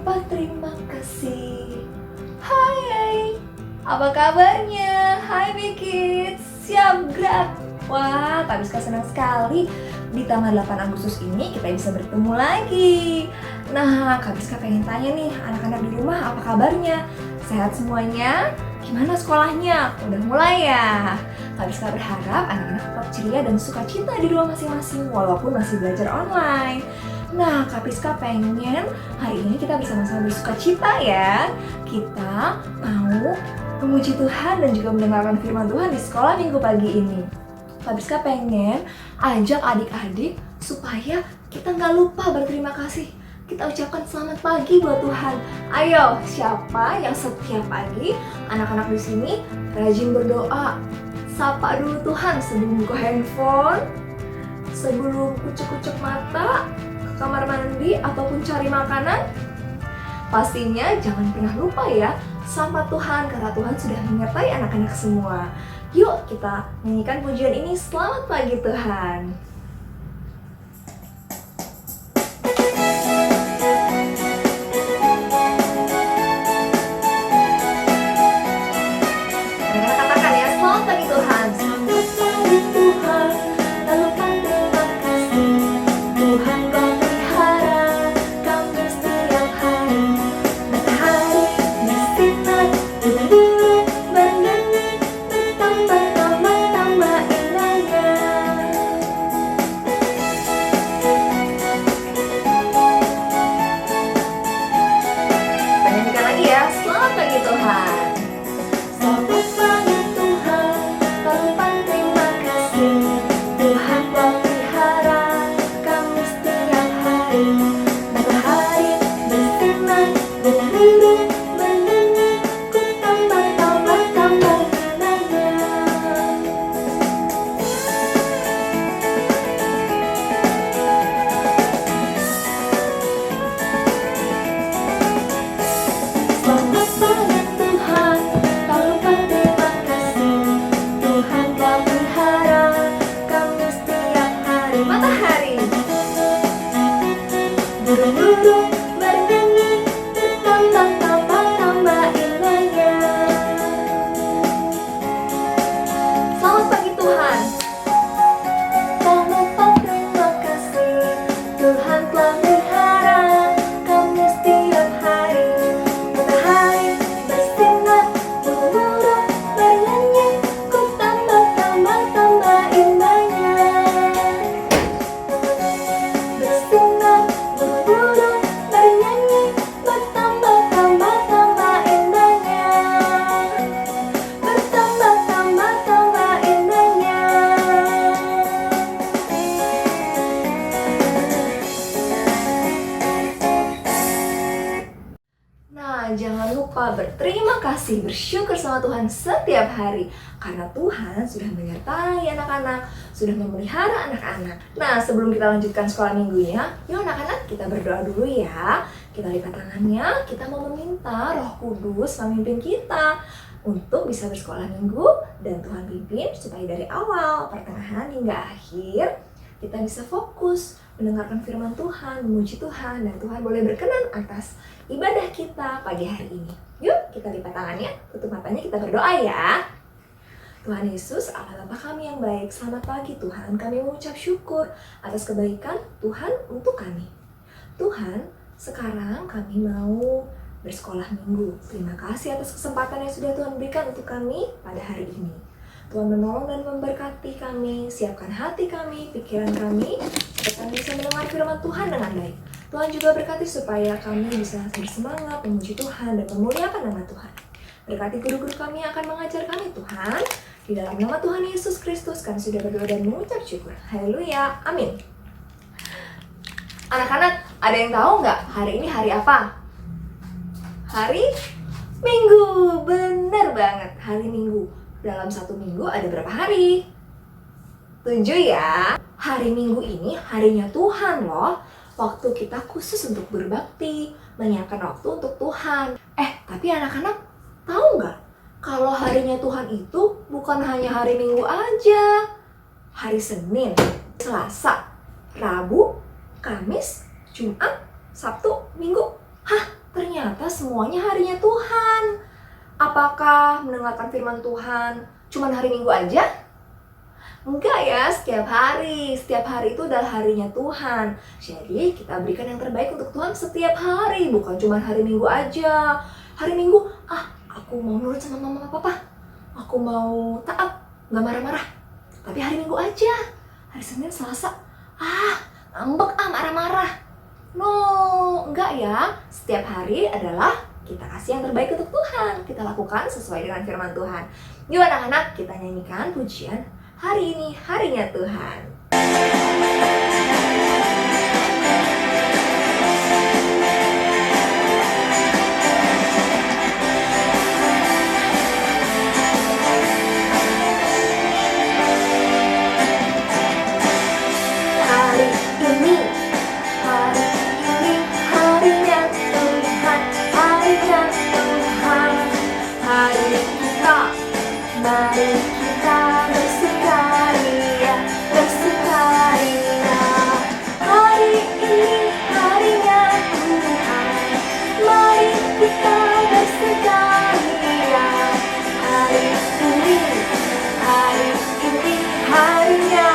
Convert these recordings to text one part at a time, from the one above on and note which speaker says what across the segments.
Speaker 1: lupa terima kasih. Hai, apa kabarnya? Hai Kids, siap gerak? Wah, Kak Biska senang sekali di tanggal 8 Agustus ini kita bisa bertemu lagi. Nah, Kak Biska pengen tanya nih, anak-anak di rumah apa kabarnya? Sehat semuanya? Gimana sekolahnya? Udah mulai ya? Kak Biska berharap anak-anak tetap ceria dan sukacita di rumah masing-masing walaupun masih belajar online. Nah, Kak Priska pengen hari ini kita bersama-sama bersukacita ya. Kita mau memuji Tuhan dan juga mendengarkan firman Tuhan di sekolah minggu pagi ini. Kak Priska pengen ajak adik-adik supaya kita nggak lupa berterima kasih. Kita ucapkan selamat pagi buat Tuhan. Ayo, siapa yang setiap pagi anak-anak di sini rajin berdoa? Sapa dulu Tuhan sebelum buka handphone, sebelum kucek-kucek mata, kamar mandi, ataupun cari makanan. Pastinya jangan pernah lupa ya, sapa Tuhan karena Tuhan sudah menyertai anak-anak semua. Yuk kita nyanyikan pujian ini, selamat pagi Tuhan. Katakan ya, selamat pagi Tuhan. Selamat pagi Tuhan, lalu terima kasih Tuhan. Jangan lupa berterima kasih, bersyukur sama Tuhan setiap hari karena Tuhan sudah menyertai anak-anak, sudah memelihara anak-anak. Nah, sebelum kita lanjutkan sekolah minggunya, yuk anak-anak kita berdoa dulu ya. Kita lipat tangannya, kita mau meminta Roh Kudus memimpin kita untuk bisa bersekolah minggu dan Tuhan pimpin supaya dari awal, pertengahan hingga akhir kita bisa fokus mendengarkan firman Tuhan, memuji Tuhan, dan Tuhan boleh berkenan atas ibadah kita pagi hari ini. Yuk kita lipat tangannya, tutup matanya, kita berdoa ya. Tuhan Yesus, Allah Bapa kami yang baik, selamat pagi Tuhan. Kami mengucap syukur atas kebaikan Tuhan untuk kami. Tuhan, sekarang kami mau bersekolah minggu. Terima kasih atas kesempatan yang sudah Tuhan berikan untuk kami pada hari ini. Tuhan menolong dan memberkati kami, siapkan hati kami, pikiran kami, supaya kami bisa mendengar firman Tuhan dengan baik. Tuhan juga berkati supaya kami bisa bersemangat, memuji Tuhan, dan memuliakan nama Tuhan. Berkati guru-guru kami yang akan mengajar kami Tuhan. Di dalam nama Tuhan Yesus Kristus, kami sudah berdoa dan mengucap syukur. Haleluya, amin. Anak-anak, ada yang tahu nggak hari ini hari apa? Hari Minggu, bener banget, hari Minggu. Dalam satu minggu ada berapa hari? 7 ya. Hari Minggu ini harinya Tuhan loh. Waktu kita khusus untuk berbakti, menyiapkan waktu untuk Tuhan. Tapi anak-anak tahu nggak? Kalau harinya Tuhan itu bukan hanya hari Minggu aja. Hari Senin, Selasa, Rabu, Kamis, Jumat, Sabtu, Minggu. Hah? Ternyata semuanya harinya Tuhan. Apakah mendengarkan firman Tuhan cuma hari Minggu aja? Enggak ya, setiap hari. Setiap hari itu adalah harinya Tuhan. Jadi kita berikan yang terbaik untuk Tuhan setiap hari, bukan cuma hari Minggu aja. Hari Minggu, aku mau nurut sama mama papa. Aku mau taat, gak marah-marah. Tapi hari Minggu aja. Hari Senin, Selasa, ngambek marah-marah. No, enggak ya. Setiap hari adalah kita kasih yang terbaik untuk Tuhan. Kita lakukan sesuai dengan firman Tuhan. Yuk anak-anak, kita nyanyikan pujian Hari Ini Harinya Tuhan. Mari kita bersukaria, bersukaria. Hari ini harinya Tuhan. Mari kita bersukaria. Hari ini harinya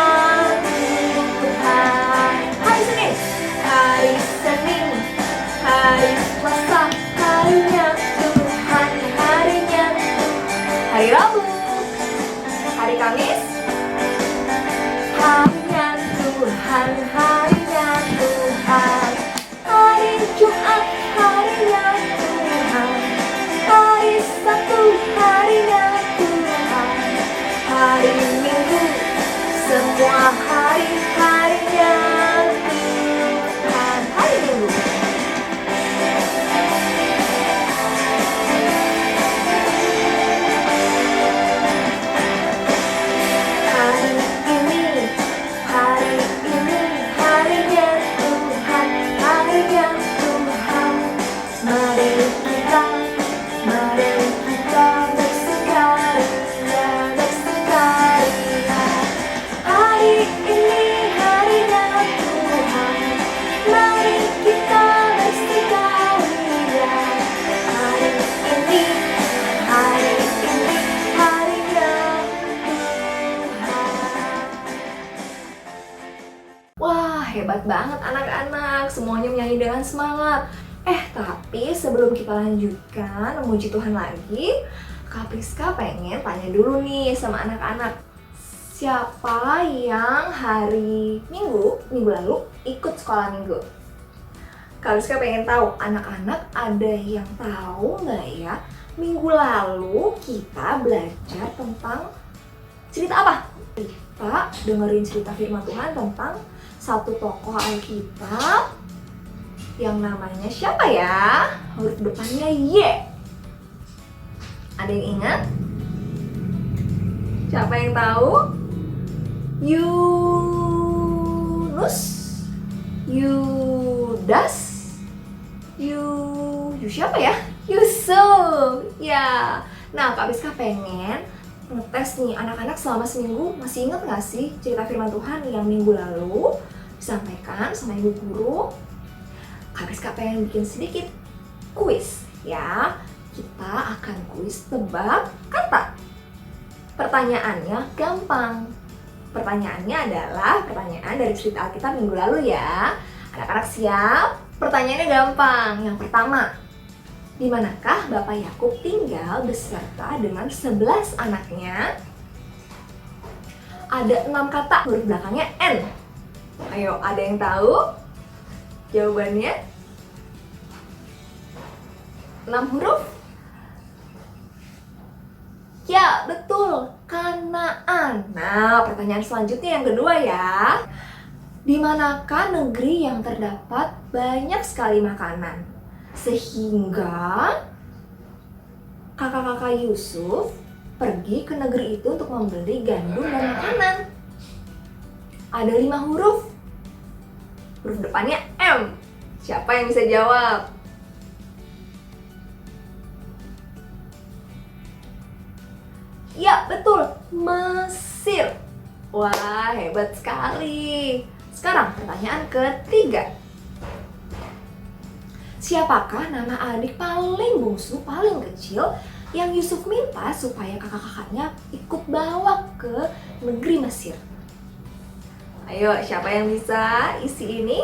Speaker 1: Tuhan. Hari Senin, hari Selasa, harinya Tuhan, harinya Tuhan. Hari Rabu, hari Kamis, harinya Tuhan, harinya Tuhan. Hari Jumat, harinya Tuhan. Hari Sabtu, harinya Tuhan. Hari Minggu, semua hari-harinya Tuhan. Hari Minggu. Wah, hebat banget anak-anak, semuanya menyanyi dengan semangat. Tapi sebelum kita lanjutkan memuji Tuhan lagi, Kak Priska pengen tanya dulu nih sama anak-anak. Siapa yang hari minggu lalu ikut sekolah minggu? Kak Priska pengen tahu, anak-anak ada yang tahu nggak ya, minggu lalu kita belajar tentang cerita apa? Kita dengerin cerita firman Tuhan tentang satu tokoh Alkitab yang namanya siapa ya? Huruf depannya Y. Ada yang ingat? Siapa yang tahu? Yunus, Yudas, siapa ya? Yusuf. Ya. Nah, Kak Priska pengen ngetes nih anak-anak selama seminggu. Masih ingat gak sih cerita firman Tuhan yang minggu lalu disampaikan sama ibu guru? Kak Priska pengen bikin sedikit kuis ya. Kita akan kuis tebak kata. Pertanyaannya gampang. Pertanyaannya adalah pertanyaan dari cerita Alkitab minggu lalu ya. Anak-anak siap? Pertanyaannya gampang. Yang pertama, di manakah Bapak Yakub tinggal beserta dengan 11 anaknya? Ada 6 kata, huruf belakangnya N. Ayo, ada yang tahu jawabannya? 6 huruf? Ya, betul, Kanaan. Nah, pertanyaan selanjutnya yang kedua ya. Di manakah negeri yang terdapat banyak sekali makanan, sehingga kakak-kakak Yusuf pergi ke negeri itu untuk membeli gandum dan makanan? Ada 5 huruf. Huruf depannya M. Siapa yang bisa jawab? Ya, betul, Mesir. Wah, hebat sekali. Sekarang pertanyaan ketiga. Siapakah nama adik paling bungsu, paling kecil yang Yusuf minta supaya kakak-kakaknya ikut bawa ke negeri Mesir? Ayo, siapa yang bisa isi ini?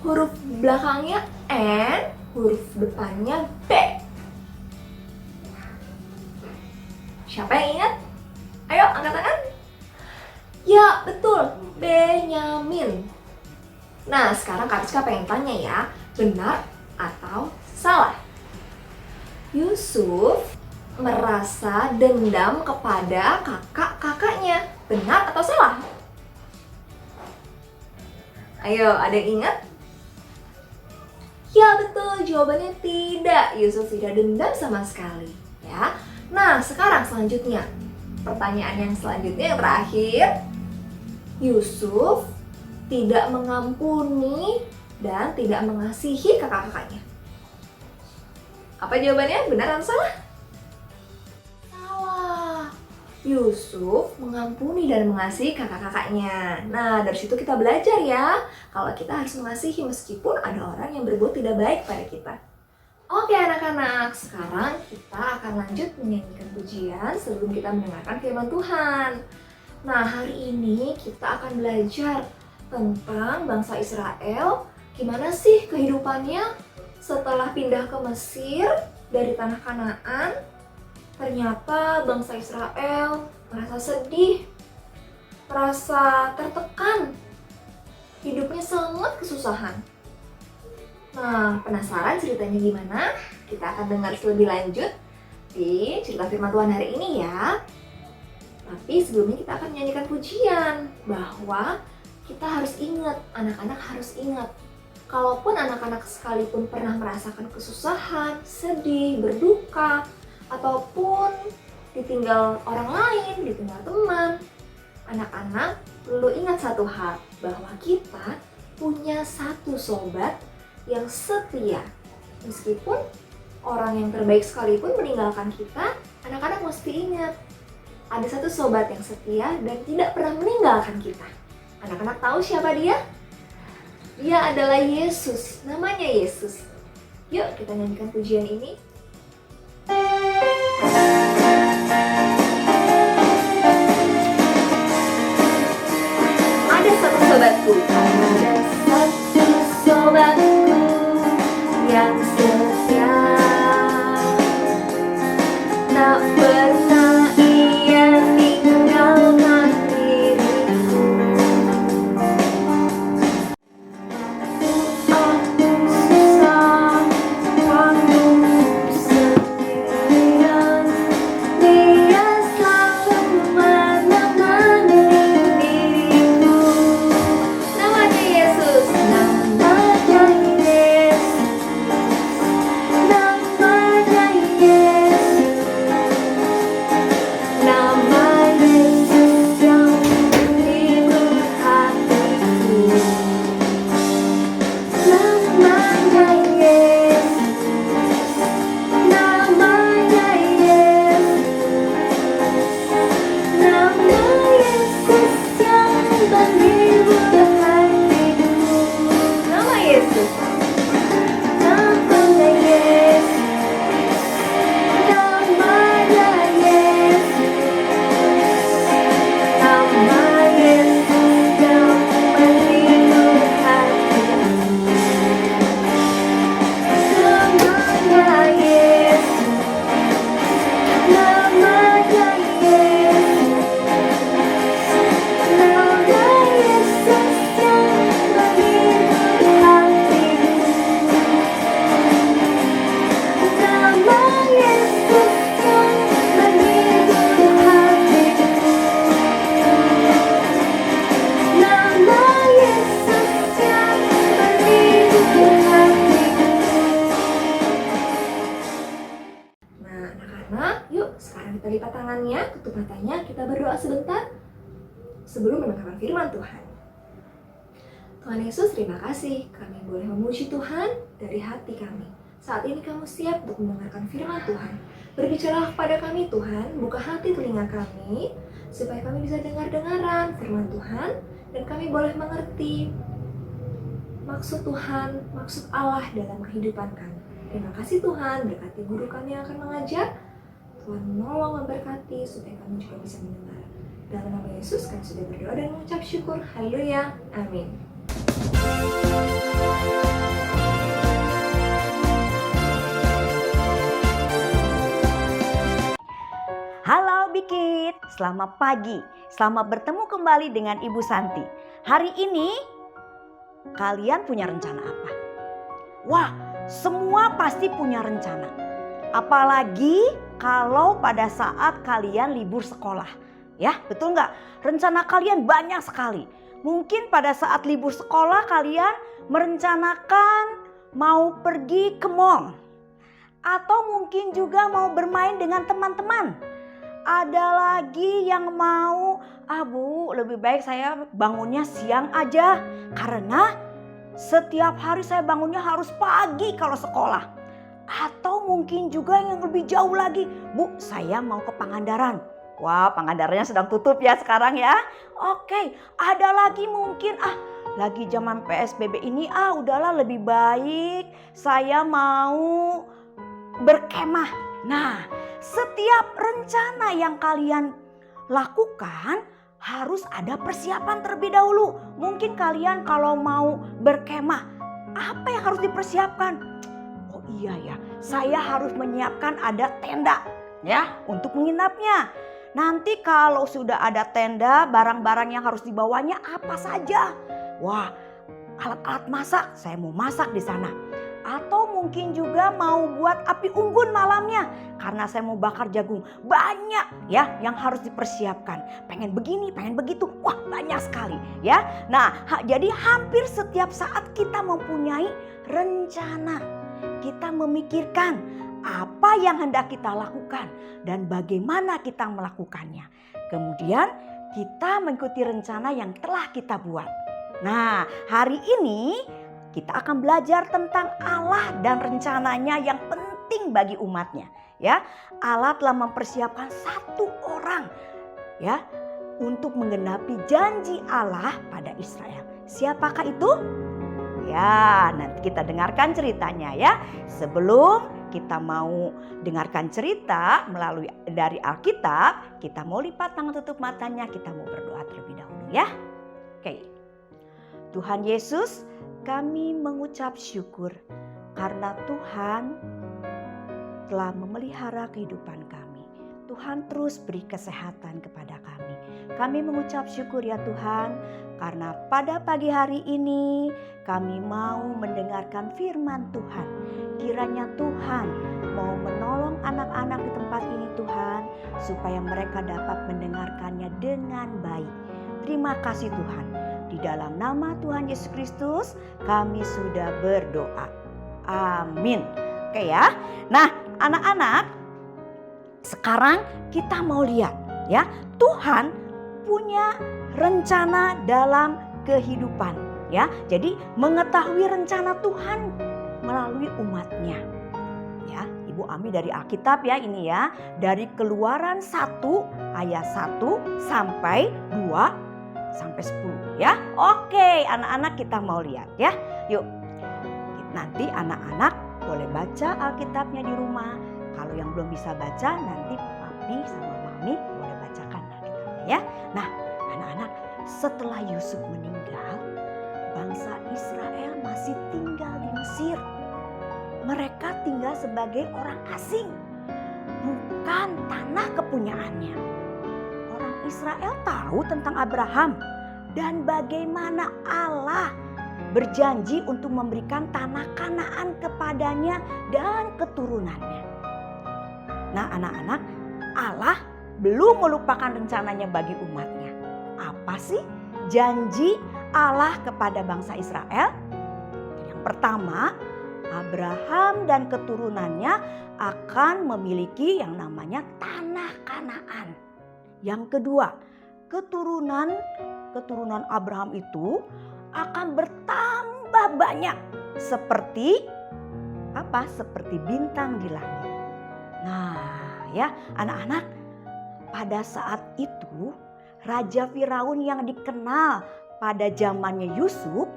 Speaker 1: Huruf belakangnya N, huruf depannya B. Siapa yang ingat? Ayo, angkat tangan. Ya, betul, Benyamin. Nah, sekarang Kak Rizka pengen tanya ya, benar atau salah? Yusuf merasa dendam kepada kakak-kakaknya. Benar atau salah? Ayo, ada yang ingat? Ya betul, jawabannya tidak. Yusuf tidak dendam sama sekali. Ya. Nah, sekarang selanjutnya. Pertanyaan yang selanjutnya yang terakhir. Yusuf tidak mengampuni dan tidak mengasihi kakak-kakaknya. Apa jawabannya? Benar atau salah? Salah. Yusuf mengampuni dan mengasihi kakak-kakaknya. Nah, dari situ kita belajar ya, kalau kita harus mengasihi meskipun ada orang yang berbuat tidak baik pada kita. Oke anak-anak, sekarang kita akan lanjut menyanyikan pujian sebelum kita mendengarkan firman Tuhan. Nah, hari ini kita akan belajar tentang bangsa Israel, gimana sih kehidupannya setelah pindah ke Mesir dari tanah Kanaan. Ternyata bangsa Israel merasa sedih, merasa tertekan, hidupnya sangat kesusahan. Nah, penasaran ceritanya gimana? Kita akan dengar lebih lanjut di cerita firman Tuhan hari ini ya. Tapi sebelumnya kita akan menyanyikan pujian bahwa kita harus ingat, anak-anak harus ingat. Kalaupun anak-anak sekalipun pernah merasakan kesusahan, sedih, berduka, ataupun ditinggal orang lain, ditinggal teman, anak-anak perlu ingat satu hal, bahwa kita punya satu sobat yang setia. Meskipun orang yang terbaik sekalipun meninggalkan kita, anak-anak mesti ingat, ada satu sobat yang setia dan tidak pernah meninggalkan kita. Anak-anak tahu siapa dia? Dia adalah Yesus, namanya Yesus. Yuk kita nyanyikan pujian ini. Ada satu sobatku, ada satu sobatku yang setia, tak pernah ia tinggalkan diriku. Aku susah, waktu sendirian, dia selalu menemani diriku. Namanya Yesus, namanya Yesus, namanya Yesus, nama Yesus yang menghibur hatiku. Namanya Yesus, namanya Yesus, nama Yesus yang menghibur hatiku. Nama Yesus, namanya Yesus, namanya Yesus, nama Yesus yang menghibur hatiku. Namanya Yesus, namanya Yesus, nama Yesus yang menghibur hatiku. Nama Yesus yang menghibur hatiku. Nama Yesus yang menghibur hatiku. Nah, anak-anak, yuk sekarang kita lipat tangannya, tutup matanya, kita berdoa sebentar sebelum mendengarkan firman Tuhan. Tuhan Yesus, terima kasih kami boleh memuji Tuhan dari hati kami. Saat ini kamu siap untuk mendengarkan firman Tuhan. Berbicara kepada kami Tuhan, buka hati telinga kami, supaya kami bisa dengar-dengaran firman Tuhan, dan kami boleh mengerti maksud Tuhan, maksud Allah dalam kehidupan kami. Terima kasih Tuhan, berkati guru kami yang akan mengajar. Tuhan menolong memberkati supaya kami juga bisa mendengar. Dalam nama Yesus kami sudah berdoa dan mengucap syukur. Haleluya. Amin.
Speaker 2: Halo Bikit, selamat pagi. Selamat bertemu kembali dengan Ibu Santi. Hari ini kalian punya rencana apa? Wah, semua pasti punya rencana. Apalagi kalau pada saat kalian libur sekolah. Ya, betul nggak? Rencana kalian banyak sekali. Mungkin pada saat libur sekolah kalian merencanakan mau pergi ke mall. Atau mungkin juga mau bermain dengan teman-teman. Ada lagi yang mau, Bu, lebih baik saya bangunnya siang aja. Karena setiap hari saya bangunnya harus pagi kalau sekolah. Atau mungkin juga yang lebih jauh lagi, Bu, saya mau ke Pangandaran. Wah, Pangandarannya sedang tutup ya sekarang ya. Oke, ada lagi mungkin, lagi zaman PSBB ini, udahlah lebih baik saya mau berkemah. Nah, setiap rencana yang kalian lakukan harus ada persiapan terlebih dahulu. Mungkin kalian kalau mau berkemah, apa yang harus dipersiapkan? Oh iya ya, saya harus menyiapkan ada tenda ya untuk menginapnya. Nanti kalau sudah ada tenda, barang-barang yang harus dibawanya apa saja? Wah, alat-alat masak, saya mau masak di sana. Atau mungkin juga mau buat api unggun malamnya karena saya mau bakar jagung. Banyak ya yang harus dipersiapkan. Pengen begini, pengen begitu. Wah, banyak sekali ya. Nah, jadi hampir setiap saat kita mempunyai rencana. Kita memikirkan apa yang hendak kita lakukan dan bagaimana kita melakukannya. Kemudian kita mengikuti rencana yang telah kita buat. Nah, hari ini kita akan belajar tentang Allah dan rencananya yang penting bagi umatnya. Ya, Allah telah mempersiapkan satu orang ya untuk menggenapi janji Allah pada Israel. Siapakah itu? Ya, nanti kita dengarkan ceritanya ya. Sebelum kita mau dengarkan cerita melalui dari Alkitab, kita mau lipat tangan, tutup matanya, kita mau berdoa terlebih dahulu ya. Oke. Tuhan Yesus, kami mengucap syukur karena Tuhan telah memelihara kehidupan kami. Tuhan terus beri kesehatan kepada kami. Kami mengucap syukur ya Tuhan karena pada pagi hari ini kami mau mendengarkan firman Tuhan. Kiranya Tuhan mau menolong anak-anak di tempat ini Tuhan supaya mereka dapat mendengarkannya dengan baik. Terima kasih Tuhan. Di dalam nama Tuhan Yesus Kristus kami sudah berdoa. Amin. Oke ya. Nah, anak-anak, sekarang kita mau lihat ya. Tuhan punya rencana dalam kehidupan ya. Jadi mengetahui rencana Tuhan melalui umatnya. Ya, Ibu Ami dari Alkitab ya ini ya. Dari Keluaran 1 ayat 1 sampai 2 sampai 10 ya. Oke, anak-anak kita mau lihat ya. Yuk. Nanti anak-anak boleh baca Alkitabnya di rumah. Kalau yang belum bisa baca nanti Papi sama Mami boleh bacakan Alkitabnya ya. Nah, anak-anak, setelah Yusuf meninggal, bangsa Israel masih tinggal di Mesir. Mereka tinggal sebagai orang asing, bukan tanah kepunyaannya. Israel tahu tentang Abraham dan bagaimana Allah berjanji untuk memberikan tanah Kanaan kepadanya dan keturunannya. Nah anak-anak, Allah belum melupakan rencananya bagi umatnya. Apa sih janji Allah kepada bangsa Israel? Yang pertama, Abraham dan keturunannya akan memiliki yang namanya tanah Kanaan. Yang kedua, keturunan Abraham itu akan bertambah banyak seperti apa? Seperti bintang di langit. Nah, ya, anak-anak, pada saat itu Raja Firaun yang dikenal pada zamannya Yusuf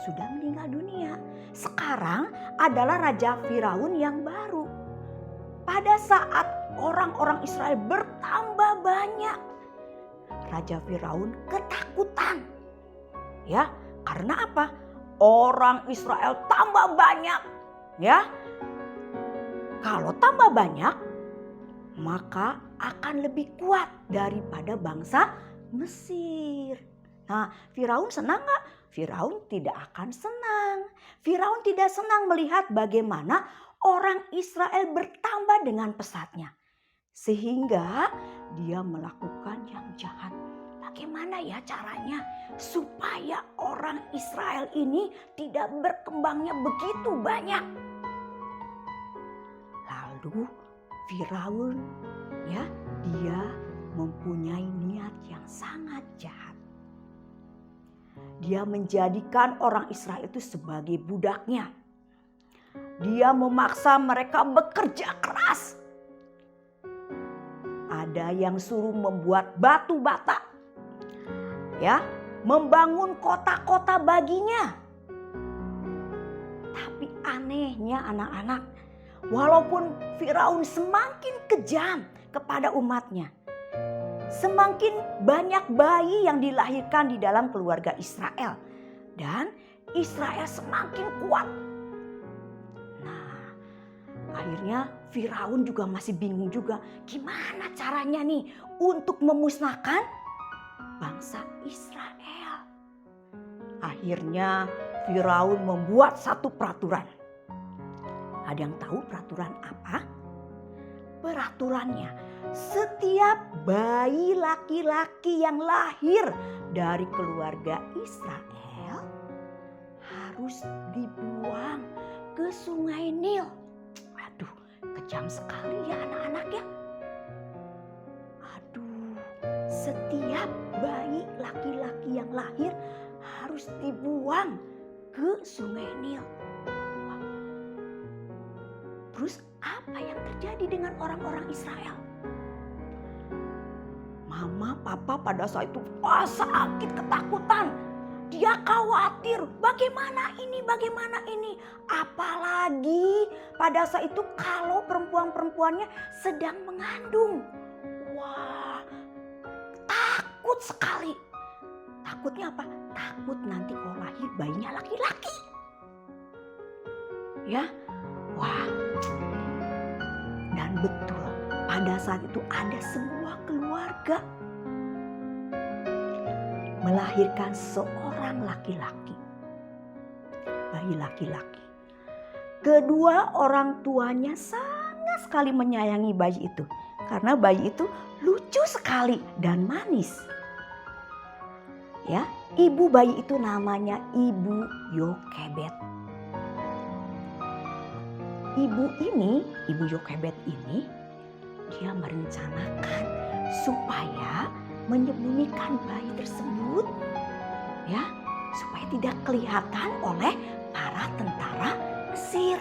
Speaker 2: sudah meninggal dunia. Sekarang adalah Raja Firaun yang baru. Pada saat orang-orang Israel bertambah banyak, Raja Firaun ketakutan. Ya, karena apa? Orang Israel tambah banyak. Ya. Kalau tambah banyak, maka akan lebih kuat daripada bangsa Mesir. Nah, Firaun senang gak? Firaun tidak akan senang. Firaun tidak senang melihat bagaimana orang Israel bertambah dengan pesatnya. Sehingga dia melakukan yang jahat. Bagaimana ya caranya supaya orang Israel ini tidak berkembangnya begitu banyak? Lalu Firaun ya, dia mempunyai niat yang sangat jahat. Dia menjadikan orang Israel itu sebagai budaknya. Dia memaksa mereka bekerja keras. Ada yang suruh membuat batu bata. Ya, membangun kota-kota baginya. Tapi anehnya anak-anak, walaupun Firaun semakin kejam kepada umatnya, semakin banyak bayi yang dilahirkan di dalam keluarga Israel. Dan Israel semakin kuat. Nah, akhirnya Firaun juga masih bingung juga. Gimana caranya nih untuk memusnahkan bangsa Israel? Akhirnya Firaun membuat satu peraturan. Ada yang tahu peraturan apa? Peraturannya, setiap bayi laki-laki yang lahir dari keluarga Israel harus dibuang ke Sungai Nil. Aduh, kejam sekali ya anak-anak ya. Aduh, setiap bayi laki-laki yang lahir harus dibuang ke Sungai Nil. Terus apa yang terjadi dengan orang-orang Israel? Mama, papa pada saat itu sakit ketakutan. Dia khawatir bagaimana ini. Apalagi pada saat itu kalau perempuan-perempuannya sedang mengandung. Wah, takut sekali. Takutnya apa? Takut nanti kalau lahir bayinya laki-laki. Ya, wah. Dan betul, pada saat itu ada sebuah keluarga melahirkan seorang laki-laki, bayi laki-laki. Kedua orang tuanya sangat sekali menyayangi bayi itu, karena bayi itu lucu sekali dan manis. Ya, ibu bayi itu namanya Ibu Yokebed. Ibu Yokebed ini, dia merencanakan supaya menyembunyikan bayi tersebut, ya, supaya tidak kelihatan oleh para tentara Mesir.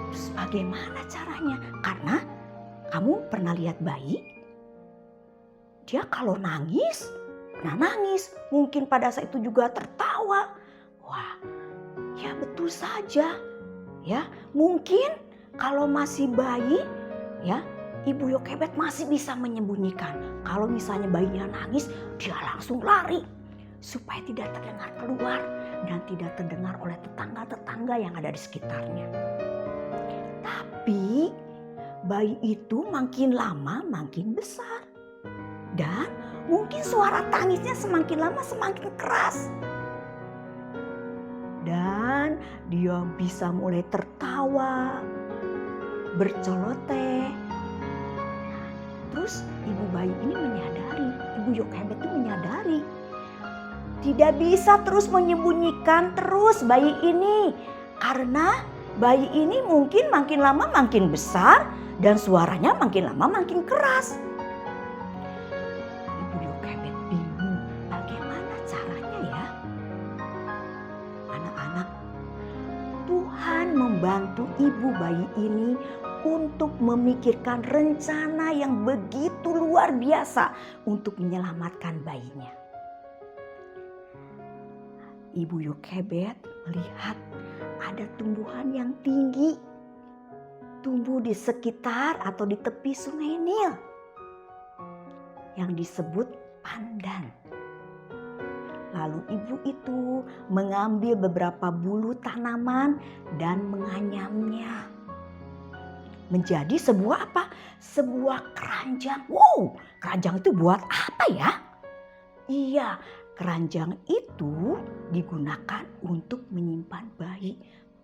Speaker 2: Terus bagaimana caranya? Karena kamu pernah lihat bayi? Dia kalau nangis, mungkin pada saat itu juga tertawa. Wah, ya betul saja. Ya, mungkin kalau masih bayi, ya, Ibu Yokebed masih bisa menyembunyikan. Kalau misalnya bayinya nangis, dia langsung lari supaya tidak terdengar keluar dan tidak terdengar oleh tetangga-tetangga yang ada di sekitarnya. Tapi bayi itu makin lama makin besar. Dan mungkin suara tangisnya semakin lama semakin keras. Dan dia bisa mulai tertawa, berceloteh. Terus ibu bayi ini menyadari, Ibu Yokebed itu menyadari. Tidak bisa terus menyembunyikan terus bayi ini. Karena bayi ini mungkin makin lama makin besar dan suaranya makin lama makin keras. Membantu ibu bayi ini untuk memikirkan rencana yang begitu luar biasa untuk menyelamatkan bayinya. Ibu Yokebed melihat ada tumbuhan yang tinggi, tumbuh di sekitar atau di tepi sungai Nil yang disebut pandan. Lalu ibu itu mengambil beberapa bulu tanaman dan menganyamnya menjadi sebuah apa? Sebuah keranjang. Wow, keranjang itu buat apa ya? Iya, keranjang itu digunakan untuk menyimpan bayi.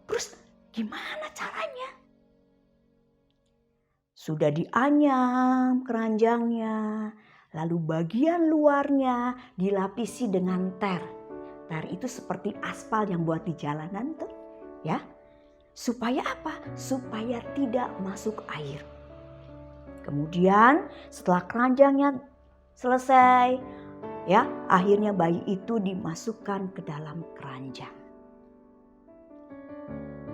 Speaker 2: Terus gimana caranya? Sudah dianyam keranjangnya, lalu bagian luarnya dilapisi dengan ter. Ter itu seperti aspal yang buat di jalanan tuh, ya. Supaya apa? Supaya tidak masuk air. Kemudian setelah keranjangnya selesai, ya, akhirnya bayi itu dimasukkan ke dalam keranjang.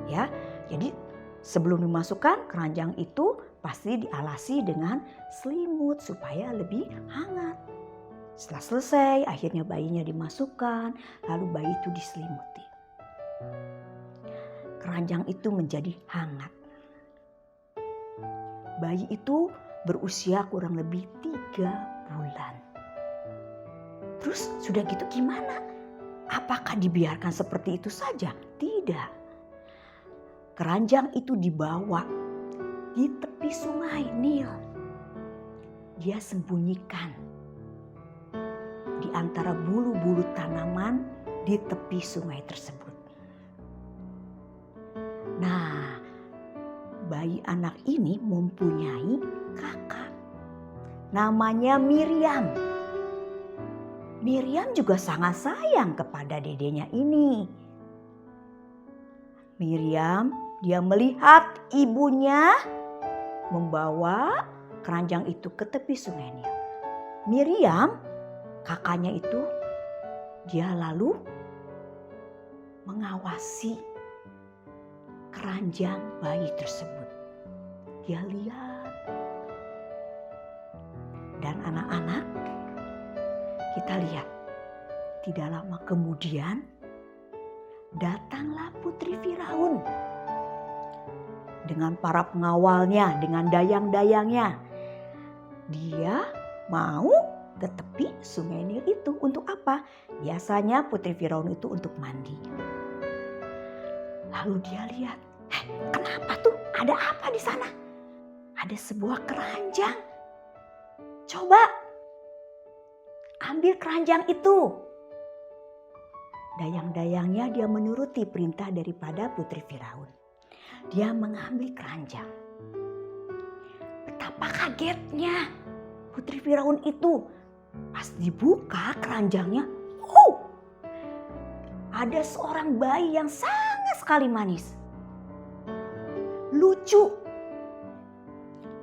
Speaker 2: Ya, jadi sebelum dimasukkan keranjang itu pasti dialasi dengan selimut supaya lebih hangat. Setelah selesai, akhirnya bayinya dimasukkan, lalu bayi itu diselimuti. Keranjang itu menjadi hangat. Bayi itu berusia kurang lebih 3 bulan. Terus sudah gitu gimana? Apakah dibiarkan seperti itu saja? Tidak. Keranjang itu dibawa di tepi sungai Nil. Dia sembunyikan di antara bulu-bulu tanaman di tepi sungai tersebut. Nah, bayi anak ini mempunyai kakak. Namanya Miriam. Miriam juga sangat sayang kepada dedenya ini. Miriam, dia melihat ibunya membawa keranjang itu ke tepi sungai Nil. Miriam, kakaknya itu, dia lalu mengawasi keranjang bayi tersebut. Dia lihat. Dan anak-anak, kita lihat, tidak lama kemudian datanglah putri Firaun dengan para pengawalnya, dengan dayang-dayangnya. Dia mau ke tepi sungai Nil itu untuk apa? Biasanya putri Firaun itu untuk mandi. Lalu dia lihat, kenapa tuh? Ada apa di sana? Ada sebuah keranjang. Coba ambil keranjang itu. Dayang-dayangnya dia menuruti perintah daripada putri Firaun. Dia mengambil keranjang. Betapa kagetnya putri Firaun itu. Pas dibuka keranjangnya, ada seorang bayi yang sangat sekali manis. Lucu.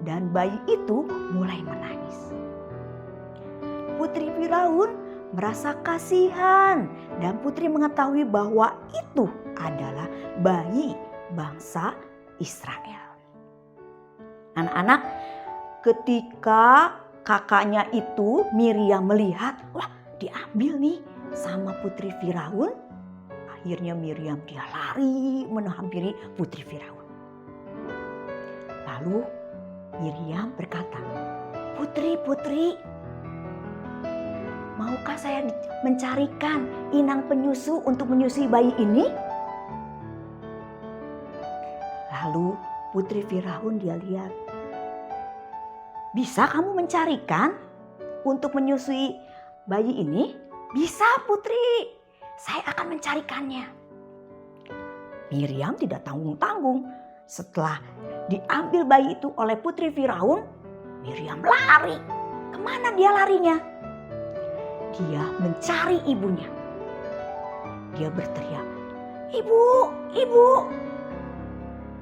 Speaker 2: Dan bayi itu mulai menangis. Putri Firaun merasa kasihan dan putri mengetahui bahwa itu adalah bayi bangsa Israel. Anak-anak, ketika kakaknya itu Miriam melihat, wah, diambil nih sama putri Firaun. Akhirnya Miriam dia lari menghampiri putri Firaun. Lalu Miriam berkata, "Putri, maukah saya mencarikan inang penyusu untuk menyusui bayi ini?" Lalu putri Firaun dia lihat, "Bisa kamu mencarikan untuk menyusui bayi ini?" "Bisa, putri, saya akan mencarikannya." Miriam tidak tanggung-tanggung. Setelah diambil bayi itu oleh putri Firaun, Miriam lari. Kemana dia larinya? Dia mencari ibunya. Dia berteriak, Ibu,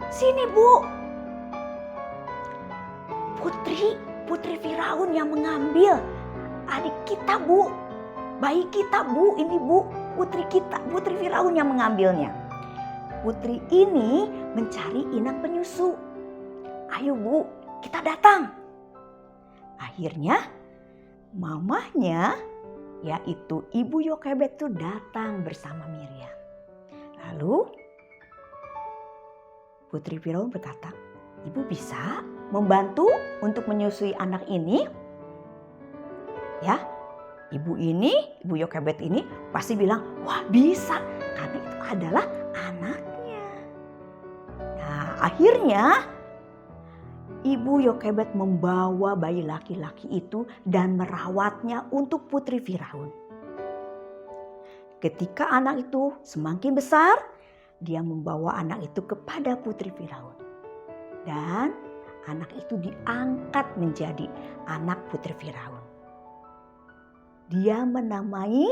Speaker 2: sini Bu." Putri Firaun yang mengambil adik kita Bu, bayi kita Bu, ini Bu, putri kita, putri Firaun yang mengambilnya. Putri ini mencari inang penyusu. "Ayo Bu, kita datang." Akhirnya mamahnya yaitu Ibu Yokebed itu datang bersama Miriam. Lalu Putri Firaun berkata, "Ibu bisa membantu untuk menyusui anak ini?" Ya, Ibu Yokebed ini pasti bilang, "Wah, bisa, karena itu adalah anaknya." Nah, akhirnya Ibu Yokebed membawa bayi laki-laki itu dan merawatnya untuk Putri Firaun. Ketika anak itu semakin besar, dia membawa anak itu kepada Putri Firaun. Dan anak itu diangkat menjadi anak Putri Firaun. Dia menamai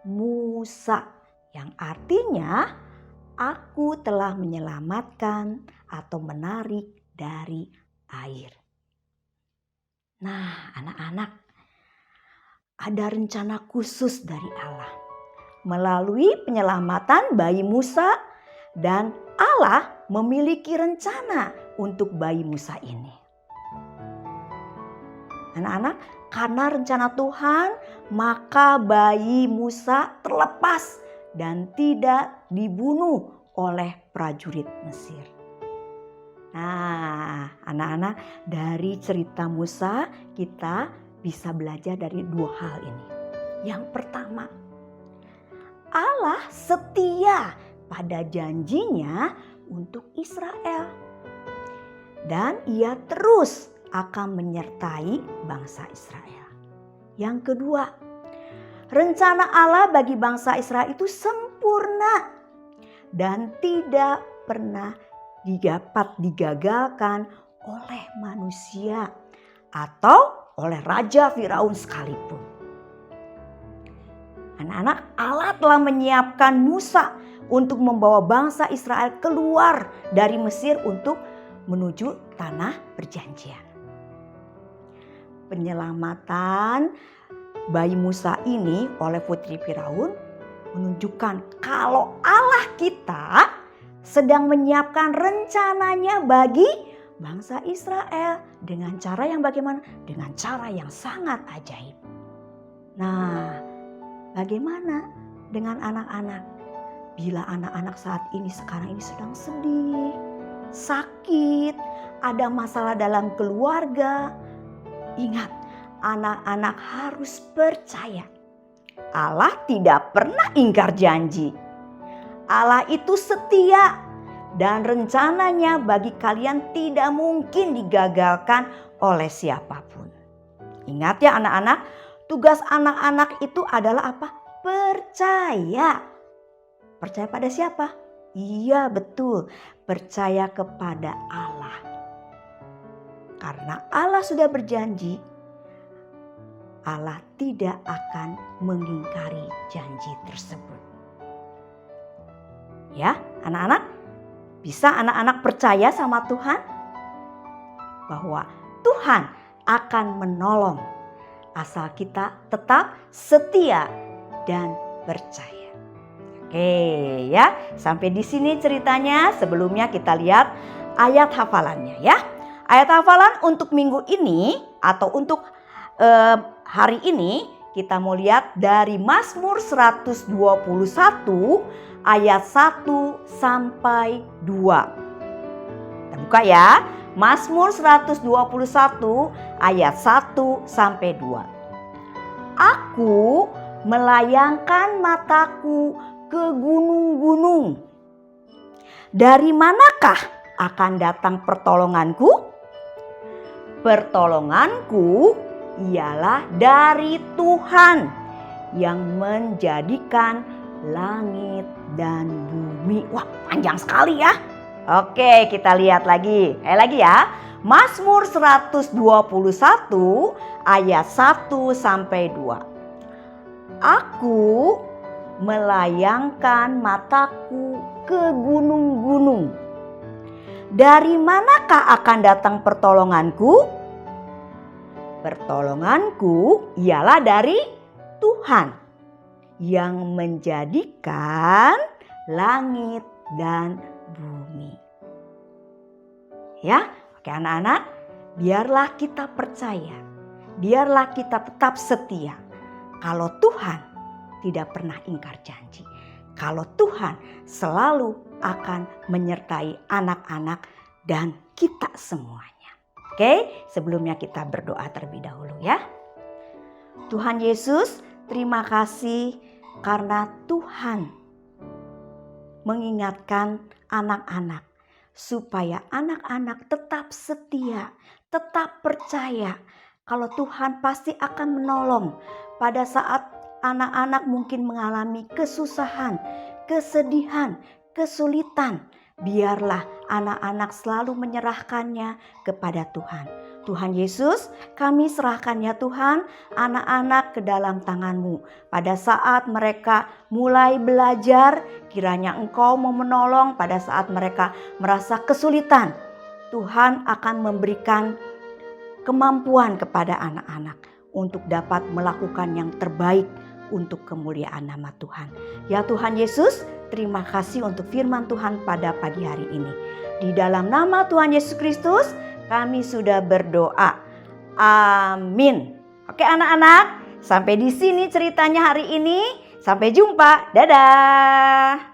Speaker 2: Musa, yang artinya aku telah menyelamatkan atau menarik dari air. Nah, anak-anak, ada rencana khusus dari Allah melalui penyelamatan bayi Musa, dan Allah memiliki rencana untuk bayi Musa ini. Anak-anak, karena rencana Tuhan, maka bayi Musa terlepas dan tidak dibunuh oleh prajurit Mesir. Nah, anak-anak, dari cerita Musa kita bisa belajar dari dua hal ini. Yang pertama, Allah setia pada janjinya untuk Israel. Dan ia terus akan menyertai bangsa Israel. Yang kedua, rencana Allah bagi bangsa Israel itu sempurna dan tidak pernah dapat digagalkan oleh manusia atau oleh Raja Firaun sekalipun. Anak-anak, Allah telah menyiapkan Musa untuk membawa bangsa Israel keluar dari Mesir untuk menuju tanah perjanjian. Penyelamatan bayi Musa ini oleh Putri Firaun menunjukkan kalau Allah kita sedang menyiapkan rencananya bagi bangsa Israel dengan cara yang bagaimana? Dengan cara yang sangat ajaib. Nah, bagaimana dengan anak-anak? Bila anak-anak saat ini sekarang ini sedang sedih, sakit, ada masalah dalam keluarga, ingat, anak-anak harus percaya. Allah tidak pernah ingkar janji. Allah itu setia dan rencananya bagi kalian tidak mungkin digagalkan oleh siapapun. Ingat ya anak-anak, tugas anak-anak itu adalah apa? Percaya. Percaya pada siapa? Iya, betul, percaya kepada Allah. Karena Allah sudah berjanji, Allah tidak akan mengingkari janji tersebut. Ya, anak-anak, bisa anak-anak percaya sama Tuhan bahwa Tuhan akan menolong asal kita tetap setia dan percaya. Oke ya, sampai di sini ceritanya. Sebelumnya kita lihat ayat hafalannya ya. Ayat hafalan untuk minggu ini atau untuk hari ini kita mau lihat dari Mazmur 121 ayat 1 sampai 2. Kita buka ya. Mazmur 121 ayat 1 sampai 2. Aku melayangkan mataku ke gunung-gunung. Dari manakah akan datang pertolonganku? Pertolonganku ialah dari Tuhan yang menjadikan langit dan bumi. Wah, panjang sekali ya. Oke, kita lihat lagi. Lagi ya. Mazmur 121 ayat 1 sampai 2. Aku melayangkan mataku ke gunung-gunung. Dari manakah akan datang pertolonganku? Pertolonganku ialah dari Tuhan yang menjadikan langit dan bumi. Ya, oke anak-anak, biarlah kita percaya, biarlah kita tetap setia. kalau Tuhan tidak pernah ingkar janji. Kalau Tuhan selalu akan menyertai anak-anak dan kita semuanya. Oke, sebelumnya kita berdoa terlebih dahulu ya. Tuhan Yesus, terima kasih karena Tuhan mengingatkan anak-anak supaya anak-anak tetap setia, tetap percaya kalau Tuhan pasti akan menolong pada saat anak-anak mungkin mengalami kesusahan, kesedihan, kesulitan. Biarlah anak-anak selalu menyerahkannya kepada Tuhan. Tuhan Yesus, kami serahkan ya Tuhan anak-anak ke dalam tangan-Mu. Pada saat mereka mulai belajar, kiranya Engkau mau menolong pada saat mereka merasa kesulitan. Tuhan akan memberikan kemampuan kepada anak-anak untuk dapat melakukan yang terbaik untuk kemuliaan nama Tuhan. Ya Tuhan Yesus, terima kasih untuk firman Tuhan pada pagi hari ini. Di dalam nama Tuhan Yesus Kristus, kami sudah berdoa. Amin. Oke anak-anak, sampai di sini ceritanya hari ini. Sampai jumpa. Dadah.